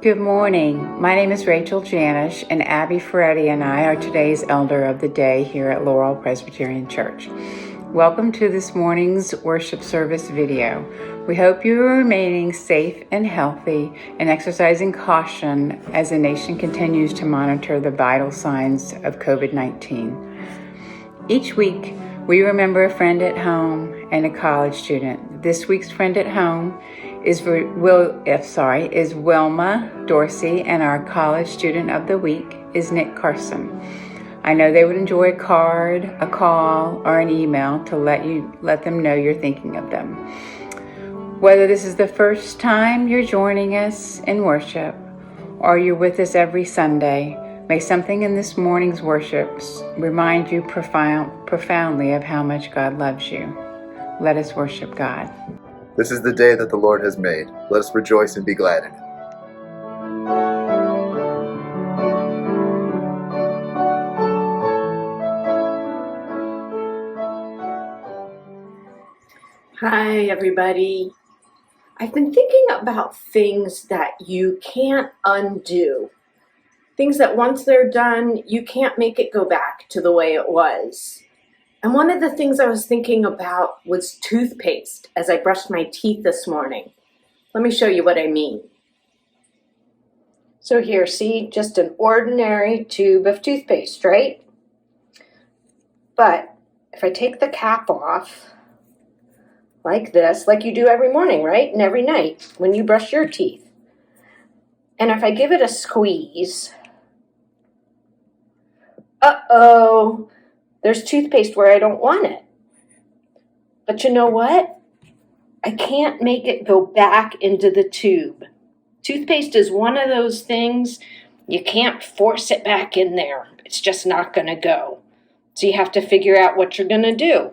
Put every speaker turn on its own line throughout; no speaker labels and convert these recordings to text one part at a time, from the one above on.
Good morning. My name is Rachel Janish, and Abby Ferretti and I are today's Elder of the Day here at Laurel Presbyterian Church. Welcome to this morning's worship service video. We hope you are remaining safe and healthy and exercising caution as the nation continues to monitor the vital signs of COVID-19. Each week, we remember a friend at home and a college student. This week's friend at home is Wilma Dorsey, and our college student of the week is Nick Carson. I know they would enjoy a card, a call, or an email to let them know you're thinking of them. Whether this is the first time you're joining us in worship or you're with us every Sunday, may something in this morning's worship remind you profoundly of how much God loves you. Let us worship God.
This is the day that the Lord has made. Let us rejoice and be glad in it.
Hi, everybody. I've been thinking about things that you can't undo. Things that once they're done, you can't make it go back to the way it was. And one of the things I was thinking about was toothpaste as I brushed my teeth this morning. Let me show you what I mean. So here, see, just an ordinary tube of toothpaste, right? But if I take the cap off, like this, like you do every morning, right? And every night when you brush your teeth. And if I give it a squeeze, there's toothpaste where I don't want it. But you know what? I can't make it go back into the tube. Toothpaste is one of those things, you can't force it back in there. It's just not going to go. So you have to figure out what you're going to do.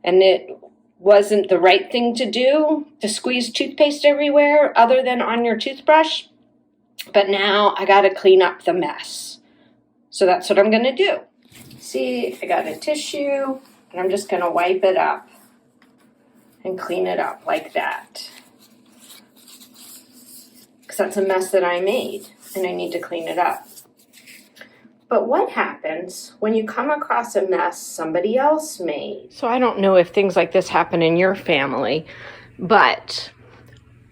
And it wasn't the right thing to do to squeeze toothpaste everywhere other than on your toothbrush. But now I got to clean up the mess. So that's what I'm going to do. See, I got a tissue, and I'm just going to wipe it up and clean it up like that. Because that's a mess that I made, and I need to clean it up. But what happens when you come across a mess somebody else made? So I don't know if things like this happen in your family, but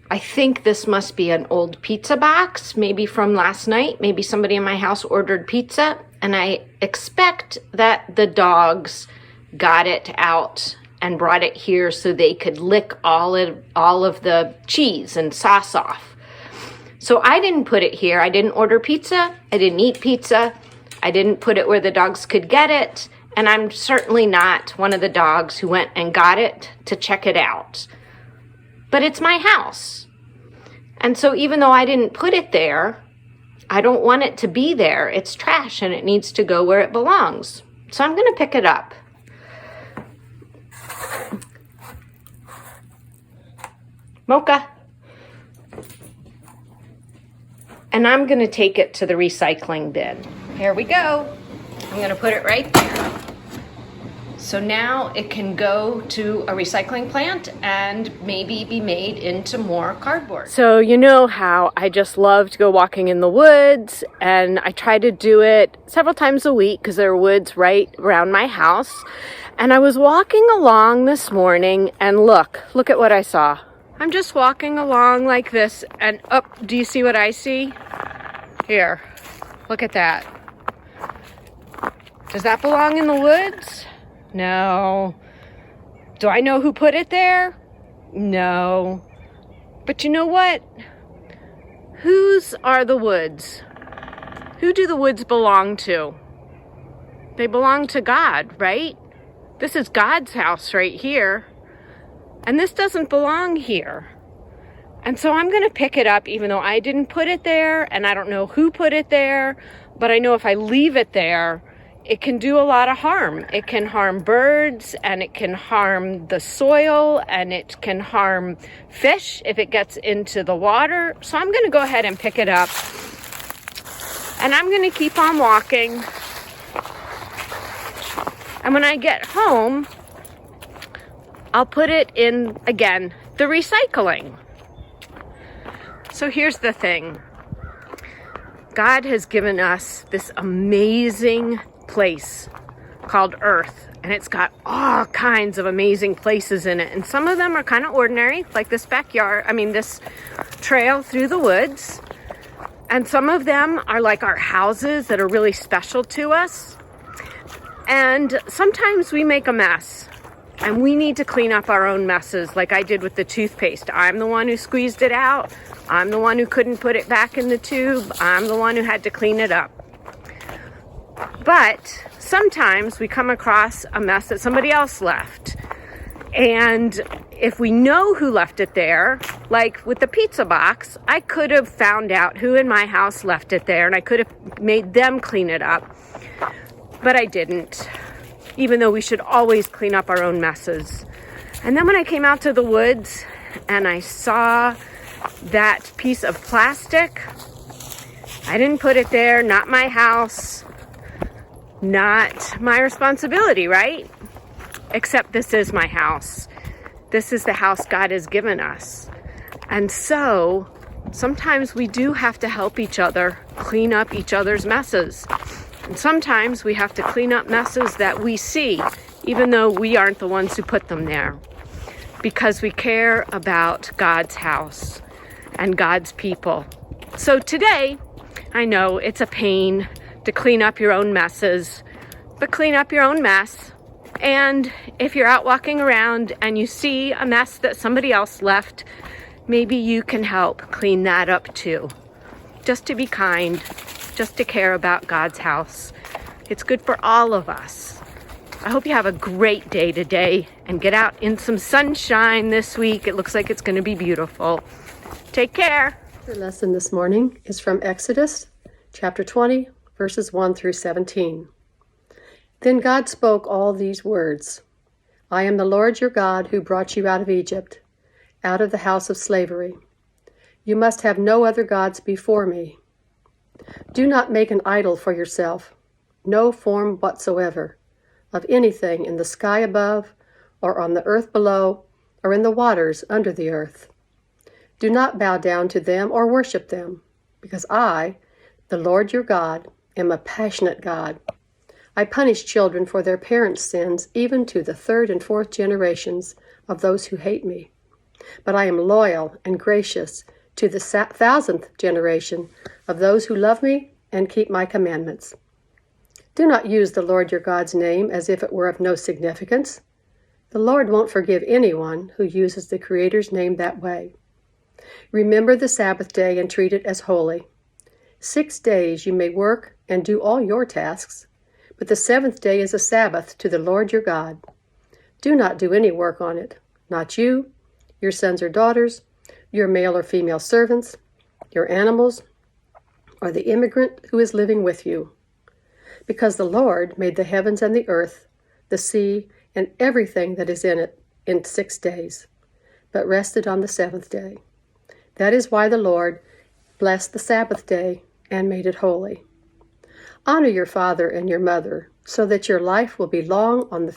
I think this must be an old pizza box, maybe from last night. Maybe somebody in my house ordered pizza, and I expect that the dogs got it out and brought it here so they could lick all of the cheese and sauce off. So I didn't put it here. I didn't order pizza. I didn't eat pizza. I didn't put it where the dogs could get it. And I'm certainly not one of the dogs who went and got it to check it out. But it's my house. And so even though I didn't put it there, I don't want it to be there. It's trash and it needs to go where it belongs. So I'm going to pick it up. Mocha. And I'm going to take it to the recycling bin. Here we go. I'm going to put it right there. So now it can go to a recycling plant and maybe be made into more cardboard. So you know how I just love to go walking in the woods, and I try to do it several times a week because there are woods right around my house. And I was walking along this morning, and look at what I saw. I'm just walking along like this, and do you see what I see? Here, look at that. Does that belong in the woods? No. Do I know who put it there? No. But you know what? Whose are the woods? Who do the woods belong to? They belong to God, right? This is God's house right here. And this doesn't belong here. And so I'm going to pick it up even though I didn't put it there and I don't know who put it there. But I know if I leave it there, it can do a lot of harm. It can harm birds, and it can harm the soil, and it can harm fish if it gets into the water. So I'm going to go ahead and pick it up, and I'm going to keep on walking. And when I get home, I'll put it in, again, the recycling. So here's the thing. God has given us this amazing place called Earth, and it's got all kinds of amazing places in it. And some of them are kind of ordinary, like this this trail through the woods. And some of them are like our houses that are really special to us. And sometimes we make a mess, and we need to clean up our own messes, like I did with the toothpaste. I'm the one who squeezed it out. I'm the one who couldn't put it back in the tube. I'm the one who had to clean it up. But sometimes we come across a mess that somebody else left. And if we know who left it there, like with the pizza box, I could have found out who in my house left it there, and I could have made them clean it up. But I didn't, even though we should always clean up our own messes. And then when I came out to the woods and I saw that piece of plastic, I didn't put it there, not my house, not my responsibility, right? Except this is my house. This is the house God has given us. And so sometimes we do have to help each other clean up each other's messes. And sometimes we have to clean up messes that we see, even though we aren't the ones who put them there, because we care about God's house and God's people. So today, I know it's a pain to clean up your own messes, but clean up your own mess. And if you're out walking around and you see a mess that somebody else left, maybe you can help clean that up too. Just to be kind, just to care about God's house. It's good for all of us. I hope you have a great day today and get out in some sunshine this week. It looks like it's going to be beautiful. Take care.
The lesson this morning is from Exodus chapter 20, verses 1 through 17. Then God spoke all these words. I am the Lord your God who brought you out of Egypt, out of the house of slavery. You must have no other gods before me. Do not make an idol for yourself, no form whatsoever, of anything in the sky above, or on the earth below, or in the waters under the earth. Do not bow down to them or worship them, because I, the Lord your God, am a passionate God. I punish children for their parents' sins, even to the third and fourth generations of those who hate me. But I am loyal and gracious to the 1,000th generation of those who love me and keep my commandments. Do not use the Lord your God's name as if it were of no significance. The Lord won't forgive anyone who uses the Creator's name that way. Remember the Sabbath day and treat it as holy. 6 days you may work and do all your tasks, but the seventh day is a Sabbath to the Lord your God. Do not do any work on it, not you, your sons or daughters, your male or female servants, your animals, or the immigrant who is living with you. Because the Lord made the heavens and the earth, the sea, and everything that is in it in 6 days, but rested on the seventh day. That is why the Lord blessed the Sabbath day and made it holy. Honor your father and your mother, so that your life will be long on the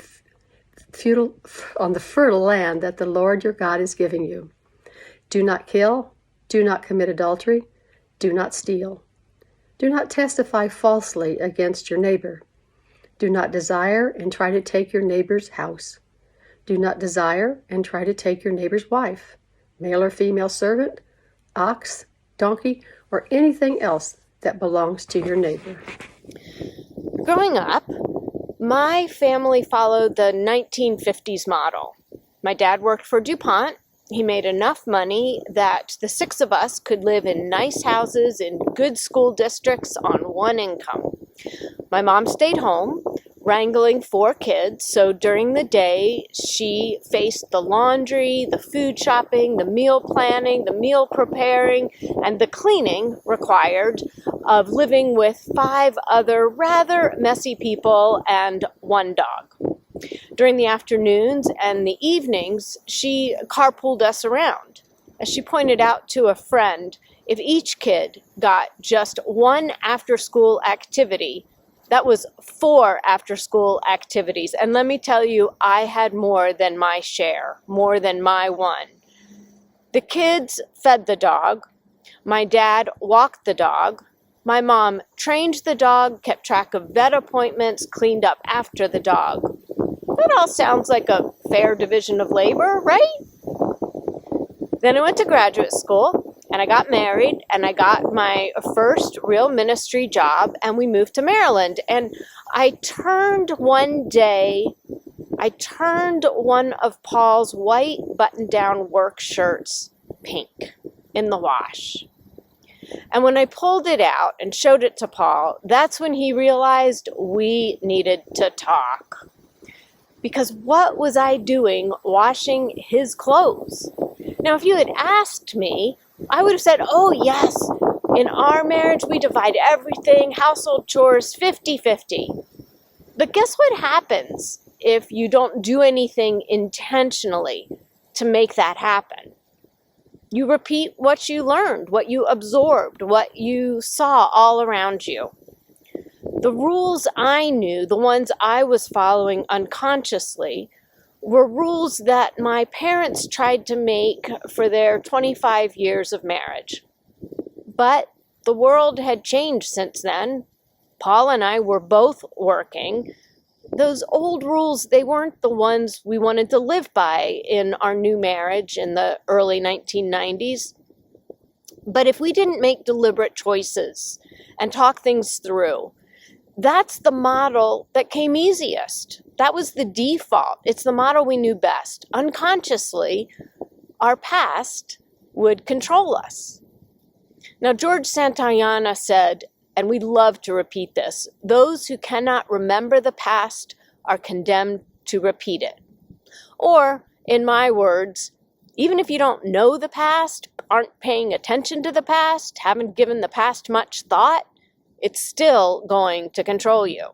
fertile land that the Lord your God is giving you. Do not kill, do not commit adultery, do not steal. Do not testify falsely against your neighbor. Do not desire and try to take your neighbor's house. Do not desire and try to take your neighbor's wife, male or female servant, ox, donkey, or anything else that belongs to your neighbor.
Growing up, my family followed the 1950s model. My dad worked for DuPont. He made enough money that the 6 of us could live in nice houses in good school districts on one income. My mom stayed home, wrangling 4 kids, so during the day she faced the laundry, the food shopping, the meal planning, the meal preparing, and the cleaning required of living with 5 other rather messy people and 1 dog. During the afternoons and the evenings, she carpooled us around. As she pointed out to a friend, if each kid got just 1 after-school activity, that was 4 after-school activities. And let me tell you, I had more than my share, more than my 1. The kids fed the dog. My dad walked the dog. My mom trained the dog, kept track of vet appointments, cleaned up after the dog. That all sounds like a fair division of labor, right? Then I went to graduate school, and I got married, and I got my first real ministry job, and we moved to Maryland. And I turned one of Paul's white button-down work shirts pink in the wash. And when I pulled it out and showed it to Paul, that's when he realized we needed to talk. Because what was I doing washing his clothes? Now, if you had asked me, I would have said, oh yes, in our marriage we divide everything, household chores 50-50. But guess what happens if you don't do anything intentionally to make that happen? You repeat what you learned, what you absorbed, what you saw all around you. The rules I knew, the ones I was following unconsciously, were rules that my parents tried to make for their 25 years of marriage. But the world had changed since then. Paul and I were both working. Those old rules, they weren't the ones we wanted to live by in our new marriage in the early 1990s. But if we didn't make deliberate choices and talk things through, that's the model that came easiest. That was the default. It's the model we knew best. Unconsciously, our past would control us. Now, George Santayana said, and we love to repeat this, those who cannot remember the past are condemned to repeat it. Or, in my words, even if you don't know the past, aren't paying attention to the past, haven't given the past much thought, it's still going to control you.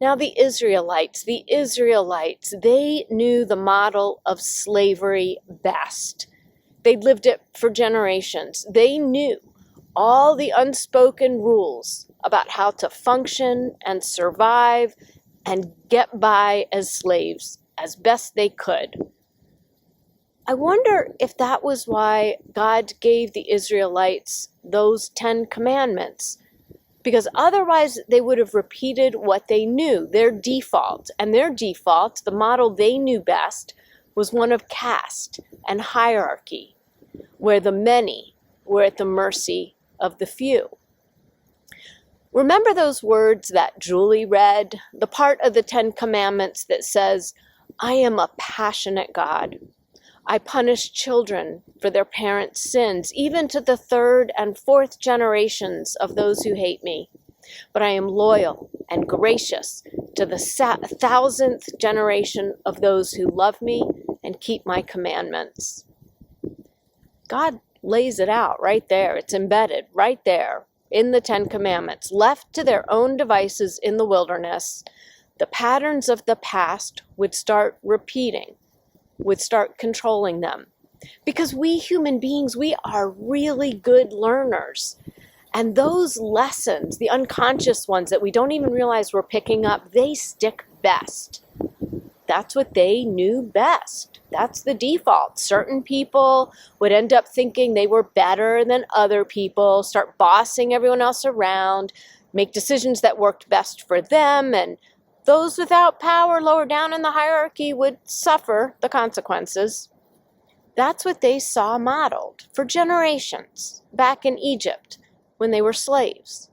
Now the Israelites, they knew the model of slavery best. They'd lived it for generations. They knew all the unspoken rules about how to function and survive and get by as slaves as best they could. I wonder if that was why God gave the Israelites those 10 commandments, because otherwise they would have repeated what they knew, their default. And their default, the model they knew best, was one of caste and hierarchy, where the many were at the mercy of the few. Remember those words that Julie read, the part of the 10 Commandments that says, I am a passionate God. I punish children for their parents' sins, even to the third and fourth generations of those who hate me. But I am loyal and gracious to the 1,000th generation of those who love me and keep my commandments. God lays it out right there. It's embedded right there in the 10 Commandments. Left to their own devices in the wilderness, the patterns of the past would start repeating, would start controlling them. Because we human beings, we are really good learners. And those lessons, the unconscious ones that we don't even realize we're picking up, they stick best. That's what they knew best. That's the default. Certain people would end up thinking they were better than other people, start bossing everyone else around, make decisions that worked best for them, and those without power lower down in the hierarchy would suffer the consequences. That's what they saw modeled for generations back in Egypt when they were slaves.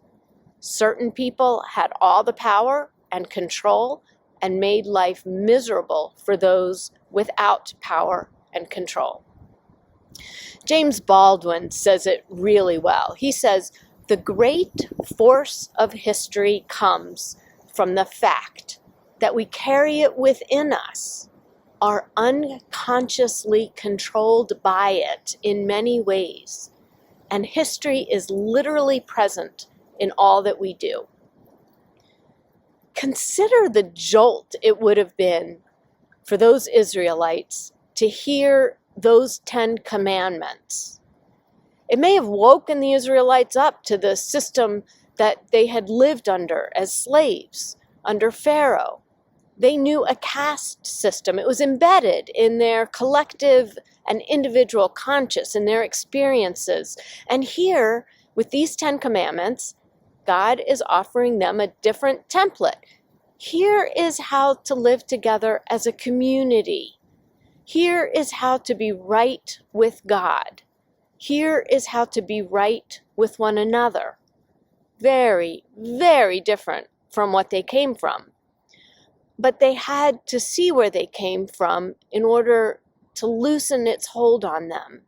Certain people had all the power and control and made life miserable for those without power and control. James Baldwin says it really well. He says, the great force of history comes from the fact that we carry it within us, are unconsciously controlled by it in many ways, and history is literally present in all that we do. Consider the jolt it would have been for those Israelites to hear those 10 commandments. It may have woken the Israelites up to the system that they had lived under as slaves under Pharaoh. They knew a caste system. It was embedded in their collective and individual conscious, in their experiences. And here
With these 10 commandments, God is offering them a different template. Here is how to live together as a community. Here is how to be right with God. Here is how to be right with one another. Very, very different from what they came from. But they had to see where they came from in order to loosen its hold on them.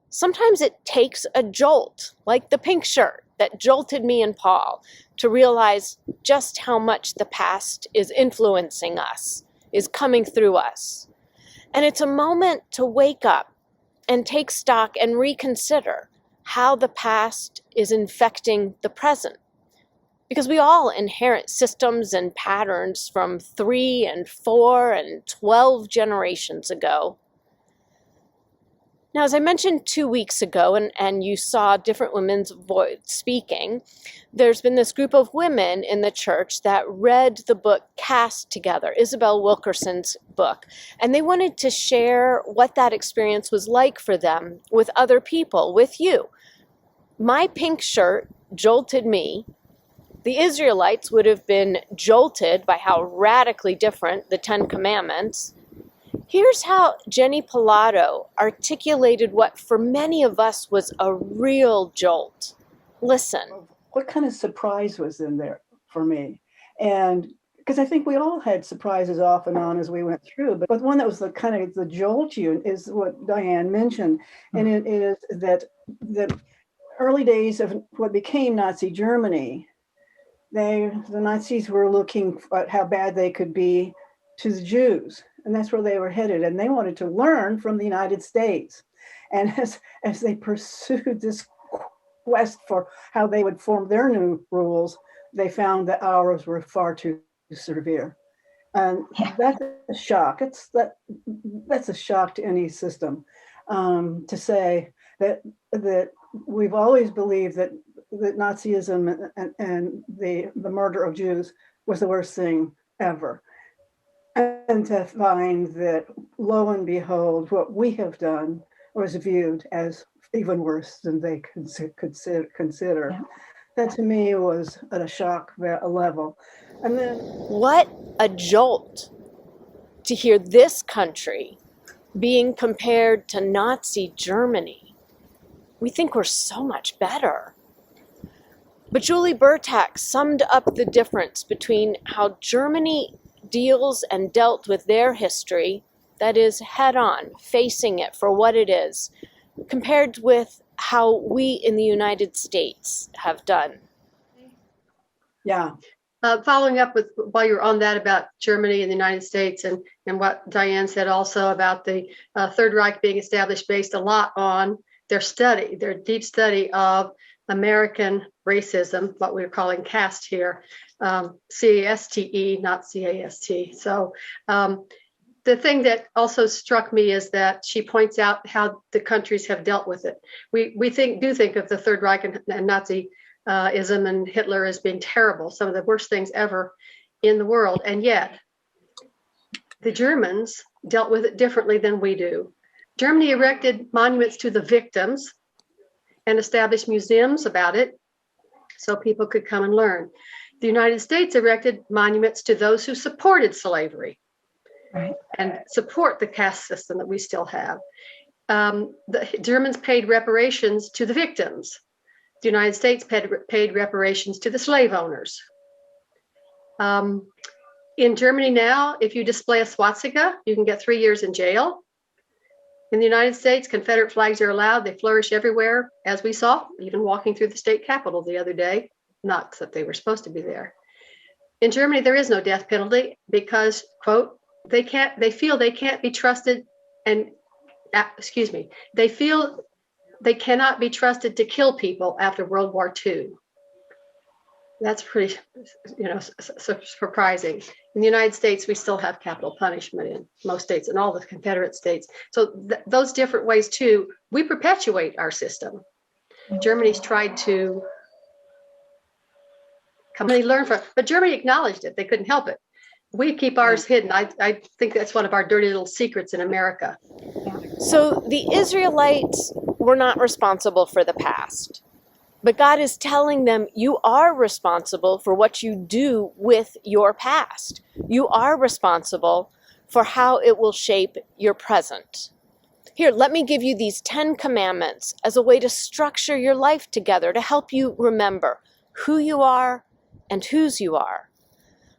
Sometimes it takes a jolt, like the pink shirt that jolted me and Paul, to realize just how much the past is influencing us, is coming through us. And it's a moment to wake up and take stock and reconsider how the past is infecting the present. Because we all inherit systems and patterns from 3 and 4 and 12 generations ago. Now, as I mentioned 2 weeks ago, and you saw different women's voice speaking, there's been this group of women in the church that read the book Cast Together, Isabel Wilkerson's book, and they wanted to share what that experience was like for them with other people, with you. My pink shirt jolted me. The Israelites would have been jolted by how radically different the 10 Commandments. Here's how Jenny Pilato articulated what for many of us was a real jolt. Listen.
What kind of surprise was in there for me? And because I think we all had surprises off and on as we went through, but one that was the kind of the jolt you is what Diane mentioned. And it is that the early days of what became Nazi Germany, the Nazis were looking at how bad they could be to the Jews. And that's where they were headed. And they wanted to learn from the United States. And as they pursued this quest for how they would form their new rules, they found that ours were far too severe. And that's a shock. That's a shock to any system, to say that we've always believed that Nazism and the murder of Jews was the worst thing ever. And to find that, lo and behold, what we have done was viewed as even worse than they consider. Yeah. That to me was at a shock level. And then,
what a jolt to hear this country being compared to Nazi Germany. We think we're so much better. But Julie Burtak summed up the difference between how Germany deals and dealt with their history, that is, head on, facing it for what it is, compared with how we in the United States have done.
Yeah.
Following up with while you're on that about Germany and the United States and what Diane said also about the Third Reich being established based a lot on their deep study of American racism, what we're calling caste here, C-A-S-T-E, not C-A-S-T. So the thing that also struck me is that she points out how the countries have dealt with it. We do think of the Third Reich and Nazism and Hitler as being terrible, some of the worst things ever in the world. And yet the Germans dealt with it differently than we do. Germany erected monuments to the victims and established museums about it so people could come and learn. The United States erected monuments to those who supported slavery, right, and support the caste system that we still have. The Germans paid reparations to the victims. The United States paid reparations to the slave owners. In Germany now, if you display a swastika, you can get 3 years in jail. In the United States, Confederate flags are allowed. They flourish everywhere, as we saw, even walking through the state capitol the other day, not that they were supposed to be there. In Germany, there is no death penalty because, quote, they feel they can't be trusted they feel they cannot be trusted to kill people after World War II. That's pretty, surprising. In the United States, we still have capital punishment in most states and all the Confederate states. So those different ways too, we perpetuate our system. Germany's tried to learn from it, but Germany acknowledged it. They couldn't help it. We keep ours hidden. I think that's one of our dirty little secrets in America.
So the Israelites we're not responsible for the past. But God is telling them, you are responsible for what you do with your past. You are responsible for how it will shape your present. Here, let me give you these 10 commandments as a way to structure your life together, to help you remember who you are and whose you are,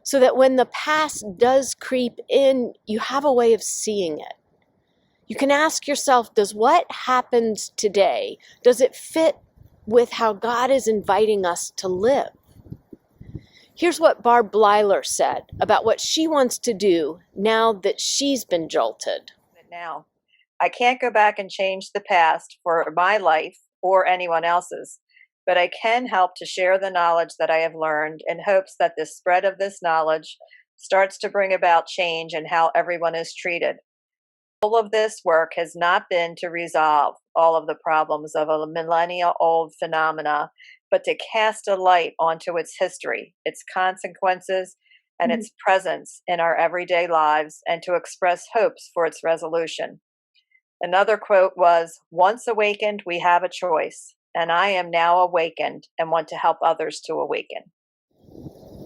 so that when the past does creep in, you have a way of seeing it. You can ask yourself, does what happens today, does it fit with how God is inviting us to live? Here's what Barb Blyler said about what she wants to do now that she's been jolted.
Now, I can't go back and change the past for my life or anyone else's, but I can help to share the knowledge that I have learned in hopes that the spread of this knowledge starts to bring about change in how everyone is treated. All of this work has not been to resolve all of the problems of a millennia-old phenomena, but to cast a light onto its history, its consequences, and its presence in our everyday lives, and to express hopes for its resolution. Another quote was, "Once awakened, we have a choice, and I am now awakened and want to help others to awaken."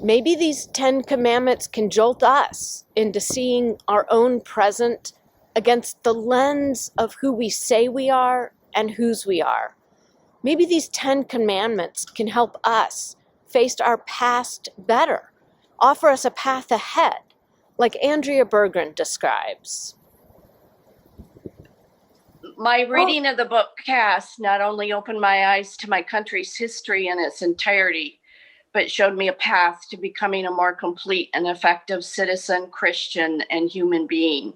Maybe these 10 commandments can jolt us into seeing our own present against the lens of who we say we are and whose we are. Maybe these 10 commandments can help us face our past better, offer us a path ahead, like Andrea Berggren describes.
My reading of the book Caste not only opened my eyes to my country's history in its entirety, but showed me a path to becoming a more complete and effective citizen, Christian, and human being.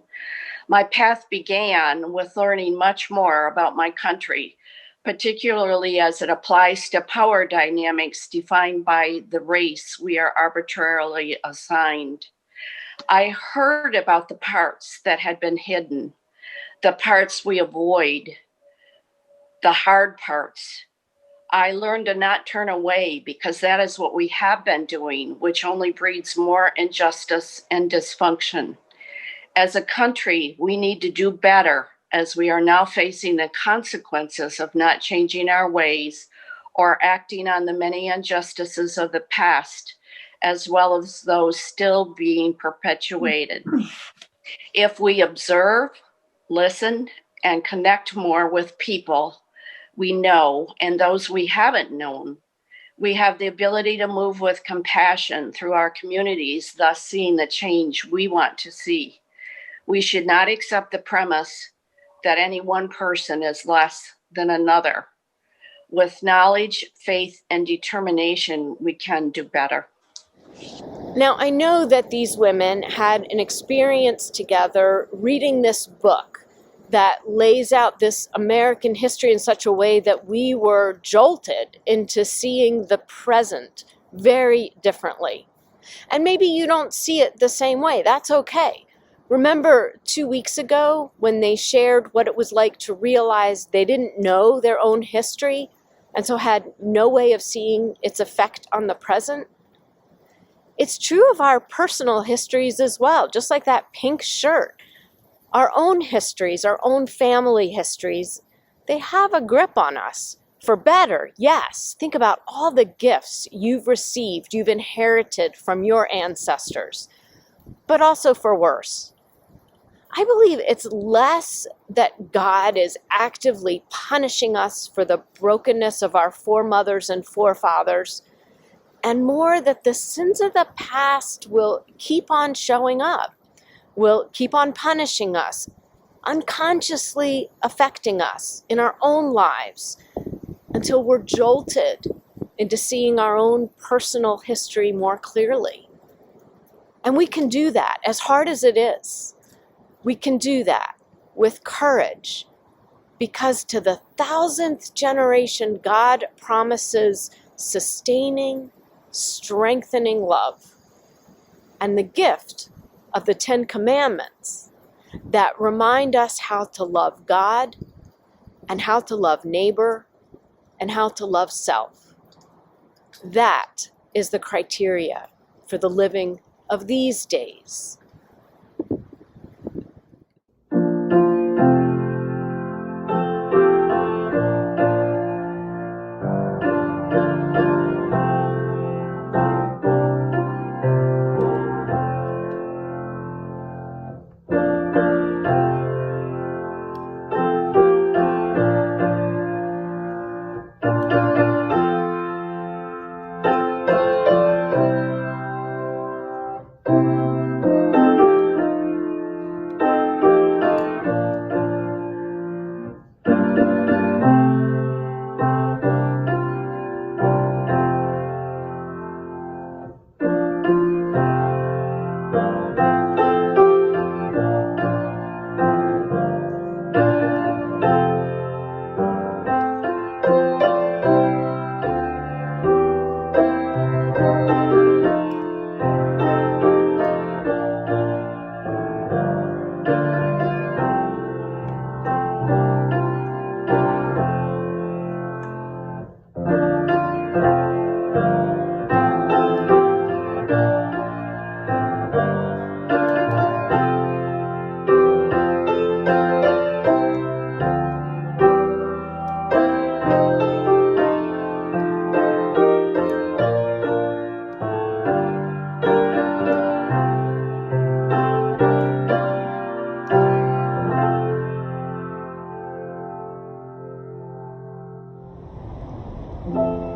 My path began with learning much more about my country, particularly as it applies to power dynamics defined by the race we are arbitrarily assigned. I heard about the parts that had been hidden, the parts we avoid, the hard parts. I learned to not turn away, because that is what we have been doing, which only breeds more injustice and dysfunction. As a country, we need to do better, as we are now facing the consequences of not changing our ways or acting on the many injustices of the past, as well as those still being perpetuated. If we observe, listen, and connect more with people we know and those we haven't known, we have the ability to move with compassion through our communities, thus seeing the change we want to see. We should not accept the premise that any one person is less than another. With knowledge, faith, and determination, we can do better.
Now, I know that these women had an experience together reading this book that lays out this American history in such a way that we were jolted into seeing the present very differently. And maybe you don't see it the same way. That's okay. Remember 2 weeks ago when they shared what it was like to realize they didn't know their own history and so had no way of seeing its effect on the present? It's true of our personal histories as well, just like that pink shirt. Our own histories, our own family histories, they have a grip on us. For better, yes. Think about all the gifts you've received, you've inherited from your ancestors, but also for worse. I believe it's less that God is actively punishing us for the brokenness of our foremothers and forefathers, and more that the sins of the past will keep on showing up, will keep on punishing us, unconsciously affecting us in our own lives until we're jolted into seeing our own personal history more clearly. And we can do that, as hard as it is. We can do that with courage, because to the 1,000th generation, God promises sustaining, strengthening love, and the gift of the 10 Commandments that remind us how to love God and how to love neighbor and how to love self. That is the criteria for the living of these days.
you.